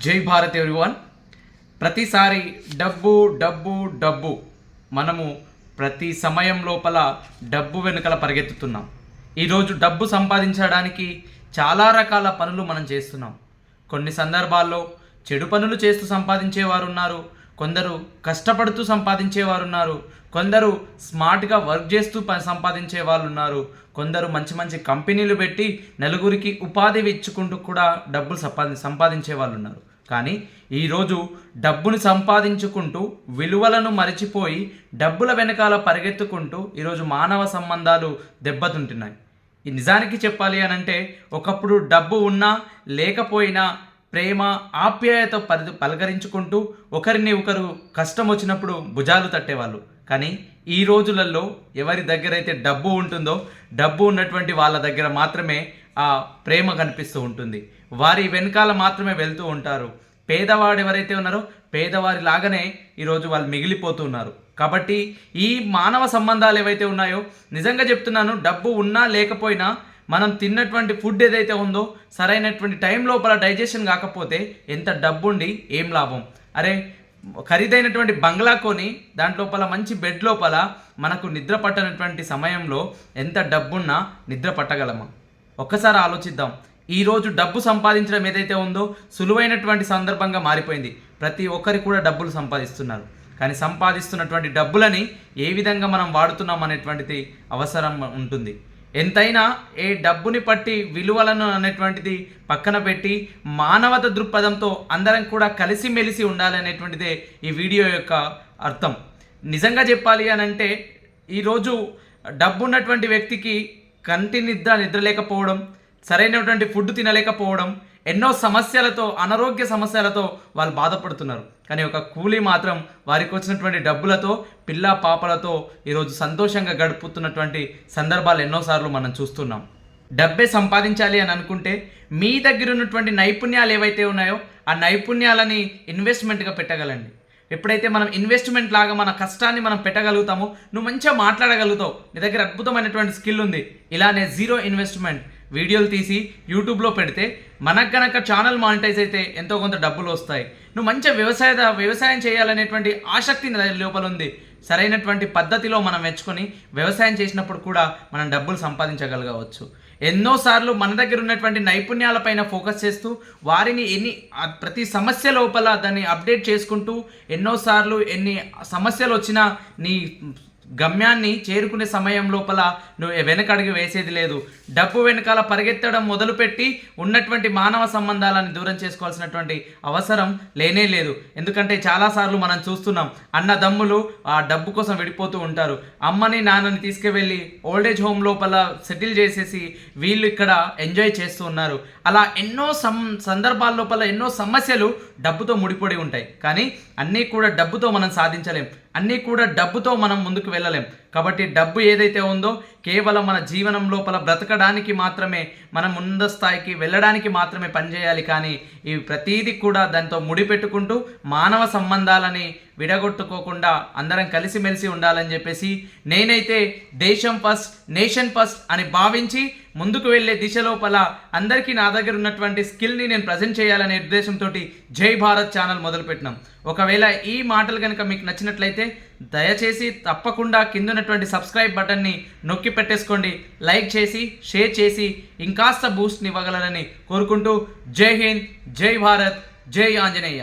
జై భారత్ ఎవ్రీవన్. ప్రతిసారి డబ్బు డబ్బు డబ్బు మనము ప్రతి సమయం లోపల డబ్బు వెనుకల పరిగెత్తుతున్నాం. ఈరోజు డబ్బు సంపాదించడానికి చాలా రకాల పనులు మనం చేస్తున్నాం. కొన్ని సందర్భాల్లో చెడు పనులు చేస్తూ సంపాదించేవారు ఉన్నారు, కొందరు కష్టపడుతూ సంపాదించేవారు ఉన్నారు, కొందరు స్మార్ట్గా వర్క్ చేస్తూ సంపాదించే వాళ్ళు ఉన్నారు, కొందరు మంచి మంచి కంపెనీలు పెట్టి నలుగురికి ఉపాధి ఇచ్చుకుంటూ కూడా డబ్బులు సంపాదించే వాళ్ళు ఉన్నారు. కానీ ఈరోజు డబ్బును సంపాదించుకుంటూ విలువలను మరిచిపోయి డబ్బుల వెనకాల పరిగెత్తుకుంటూ ఈరోజు మానవ సంబంధాలు దెబ్బతింటున్నాయి. ఈ నిజానికి చెప్పాలి అని అంటే ఒకప్పుడు డబ్బు ఉన్నా లేకపోయినా ప్రేమ ఆప్యాయత పలకరించుకుంటూ ఒకరిని ఒకరు కష్టం వచ్చినప్పుడు భుజాలు తట్టేవాళ్ళు. కానీ ఈ రోజులలో ఎవరి దగ్గర అయితే డబ్బు ఉంటుందో డబ్బు ఉన్నటువంటి వాళ్ళ దగ్గర మాత్రమే ఆ ప్రేమ కనిపిస్తూ ఉంటుంది, వారి వెనకాల మాత్రమే వెళ్తూ ఉంటారు. పేదవాడు ఎవరైతే ఉన్నారో పేదవారి లాగానే ఈరోజు వాళ్ళు మిగిలిపోతున్నారు. కాబట్టి ఈ మానవ సంబంధాలు ఏవైతే ఉన్నాయో నిజంగా చెప్తున్నాను, డబ్బు ఉన్నా లేకపోయినా మనం తిన్నటువంటి ఫుడ్ ఏదైతే ఉందో సరైనటువంటి టైం లోపల డైజెషన్ కాకపోతే ఎంత డబ్బుండి ఏం లాభం? అరే ఖరీదైనటువంటి బంగ్లా కొని దాంట్లోపల మంచి బెడ్ లోపల మనకు నిద్ర పట్టనటువంటి సమయంలో ఎంత డబ్బున్నా నిద్ర పట్టగలమా? ఒక్కసారి ఆలోచిద్దాం. ఈరోజు డబ్బు సంపాదించడం ఏదైతే ఉందో సులువైనటువంటి సందర్భంగా మారిపోయింది. ప్రతి ఒక్కరి కూడా డబ్బులు సంపాదిస్తున్నారు. కానీ సంపాదిస్తున్నటువంటి డబ్బులని ఏ విధంగా మనం వాడుతున్నాం అనేటువంటిది అవసరం ఉంటుంది. ఎంతైనా ఏ డబ్బుని పట్టి విలువలను అనేటువంటిది పక్కన పెట్టి మానవత దృక్పథంతో అందరం కూడా కలిసిమెలిసి ఉండాలి అనేటువంటిదే ఈ వీడియో యొక్క అర్థం. నిజంగా చెప్పాలి అని అంటే ఈరోజు డబ్బు ఉన్నటువంటి వ్యక్తికి కంటి నిద్ర లేకపోవడం, సరైనటువంటి ఫుడ్ తినలేకపోవడం, ఎన్నో సమస్యలతో అనారోగ్య సమస్యలతో వాళ్ళు బాధపడుతున్నారు. కానీ ఒక కూలీ మాత్రం వారికి వచ్చినటువంటి డబ్బులతో పిల్ల పాపలతో ఈరోజు సంతోషంగా గడుపుతున్నటువంటి సందర్భాలు ఎన్నోసార్లు మనం చూస్తున్నాం. డబ్బే సంపాదించాలి అని అనుకుంటే మీ దగ్గర ఉన్నటువంటి నైపుణ్యాలు ఏవైతే ఉన్నాయో ఆ నైపుణ్యాలని ఇన్వెస్ట్మెంట్గా పెట్టగలండి. ఎప్పుడైతే మనం ఇన్వెస్ట్మెంట్ లాగా మన కష్టాన్ని మనం పెట్టగలుగుతామో నువ్వు మంచిగా మాట్లాడగలుగుతావు, నీ దగ్గర అద్భుతమైనటువంటి స్కిల్ ఉంది, ఇలానే జీరో ఇన్వెస్ట్మెంట్ వీడియోలు తీసి యూట్యూబ్లో పెడితే మనకు కనుక ఛానల్ మానిటైజ్ అయితే ఎంతో కొంత డబ్బులు వస్తాయి. నువ్వు మంచిగా వ్యవసాయం చేయాలనేటువంటి ఆసక్తి లోపల ఉంది, సరైనటువంటి పద్ధతిలో మనం మెచ్చుకొని వ్యవసాయం చేసినప్పుడు కూడా మనం డబ్బులు సంపాదించగలగవచ్చు. ఎన్నోసార్లు మన దగ్గర ఉన్నటువంటి నైపుణ్యాలపైన ఫోకస్ చేస్తూ వారిని ప్రతి సమస్య లోపల దాన్ని అప్డేట్ చేసుకుంటూ ఎన్నోసార్లు ఎన్ని సమస్యలు వచ్చినా నీ గమ్యాన్ని చేరుకునే సమయం లోపల నువ్వు వెనకడుగు వేసేది లేదు. డబ్బు వెనకాల పరిగెత్తడం మొదలుపెట్టి ఉన్నటువంటి మానవ సంబంధాలను దూరం చేసుకోవాల్సినటువంటి అవసరం లేనే లేదు. ఎందుకంటే చాలాసార్లు మనం చూస్తున్నాం, అన్నదమ్ములు ఆ డబ్బు కోసం విడిపోతూ ఉంటారు. అమ్మని నాన్నని తీసుకువెళ్ళి ఓల్డేజ్ హోమ్ లోపల సెటిల్ చేసేసి వీళ్ళు ఇక్కడ ఎంజాయ్ చేస్తూ ఉన్నారు. అలా ఎన్నో సందర్భాల లోపల ఎన్నో సమస్యలు డబ్బుతో ముడిపడి ఉంటాయి. కానీ అన్నీ కూడా డబ్బుతో మనం సాధించలేం, అన్నీ కూడా డబ్బుతో మనం ముందుకు వెళ్ళలేం. కాబట్టి డబ్బు ఏదైతే ఉందో కేవలం మన జీవనం లోపల బ్రతకడానికి మాత్రమే, మనం ముందు స్థాయికి వెళ్ళడానికి మాత్రమే పనిచేయాలి. కానీ ఈ ప్రతీది కూడా దాంతో ముడిపెట్టుకుంటూ మానవ సంబంధాలని విడగొట్టుకోకుండా అందరం కలిసిమెలిసి ఉండాలని చెప్పేసి నేనైతే దేశం ఫస్ట్ నేషన్ ఫస్ట్ అని భావించి ముందుకు వెళ్ళే దిశ లోపల అందరికీ నా దగ్గర ఉన్నటువంటి స్కిల్ని నేను ప్రజెంట్ చేయాలనే ఉద్దేశంతో జై భారత్ ఛానల్ మొదలుపెట్టినాం. ఒకవేళ ఈ మాటలు కనుక మీకు నచ్చినట్లయితే దయచేసి తప్పకుండా కింద ఉన్నటువంటి సబ్స్క్రైబ్ బటన్ని నొక్కి పెట్టేసుకోండి, లైక్ చేసి షేర్ చేసి ఇంకాస్త బూస్ట్ని ఇవ్వగలరని కోరుకుంటూ జై హింద్, జై భారత్, జై ఆంజనేయ.